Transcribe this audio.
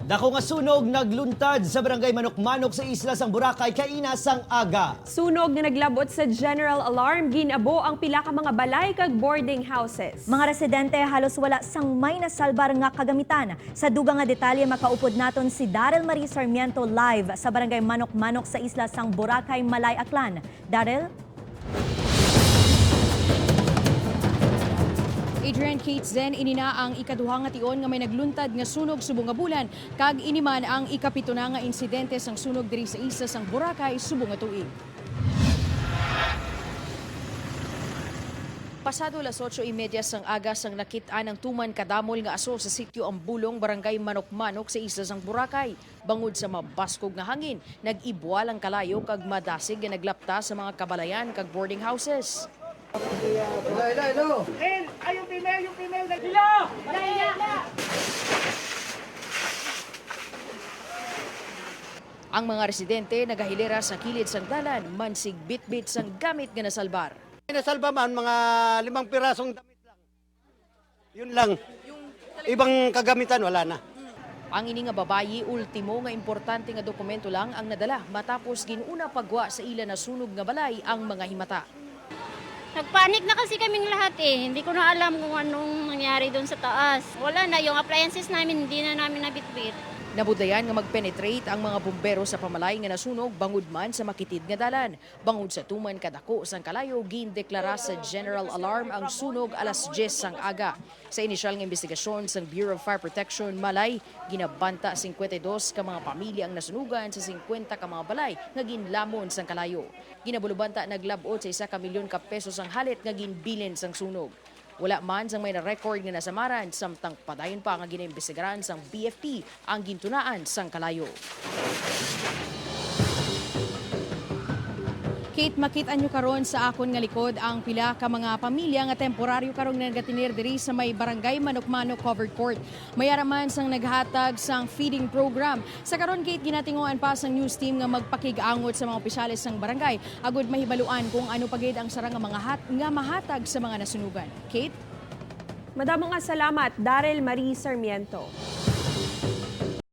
Dako nga sunog nagluntad sa barangay Manok-Manok sa isla sang Boracay kaina sang aga. Sunog na naglabot sa general alarm, ginabo ang pila ka mga balay kag boarding houses. Mga residente halos wala sang may nasalbar nga kagamitan. Sa dugang nga detalye makaupod naton si Daryl Marie Sarmiento live sa barangay Manok-Manok sa isla sang Boracay, Malay, Aklan. Daryl? Adrian Kate Zen inina ang ikaduha nga tion nga may nagluntad nga sunog subong nga bulan kag iniman ang ikapito na nga insidente sang sunog diri sa isla sang Boracay subong nga tuig. Pasado alas 8:30 sang aga sang nakit-an ang tuman kadamol nga aso sa sitio Ambulong, barangay Manok-Manok sa isla sang Boracay. Bangod sa mabaskog nga hangin, nag-ibwal ang kalayo kag madasig nga naglapta sa mga kabalayan kag boarding houses. Hello. Yung female. Hello! Ang mga residente nagahilera sa kilid sang dalan, mansig bit-bit sang gamit nga nasalbar. Nasalba man, mga 5 pirasong damit lang. Yun lang. Ibang kagamitan, wala na. Ang ini nga babayi, ultimo nga importante nga dokumento lang ang nadala matapos ginuna pagwa sa ila na sunog nga balay ang mga himata. Nagpanik na kasi kaming lahat eh. Hindi ko na alam kung anong nangyari doon sa taas. Wala na, yung appliances namin hindi na namin nabitbit. Nabudayan nga magpenetrate ang mga bumbero sa pamalay nga nasunog bangod man sa makitid nga dalan. Bangod sa tuman kadako sang kalayo, gindeklara sa general alarm ang sunog alas 10 sang aga. Sa inisyal nga investigasyon sang Bureau of Fire Protection Malay, ginabanta 52 ka mga pamilya ang nasunugan sa 50 ka mga balay nga ginlamon sang kalayo. Ginabulubanta naglabot sa 1 milyon ka pesos ang halit nga ginbilin sang sunog. Wala man sang may na-record nga nasamaran, samtang padayon pa nga ginaimbestigaran sang BFP ang gintunaan sang kalayo. Kate, makita nyo karon sa akon nga likod ang pila ka mga pamilya nga temporaryo karong nagatinir diri sa may barangay Manok-Manok Covered Court. Mayaraman sang naghatag sang feeding program. Sa karon, Kate, ginatinguan pa sang news team nga magpakig-angot sa mga opisyales sang barangay agud mahibaluan kung ano pagid ang sarang nga mahatag sa mga nasunugan. Kate? Madamo nga salamat, Daryl Marie Sarmiento.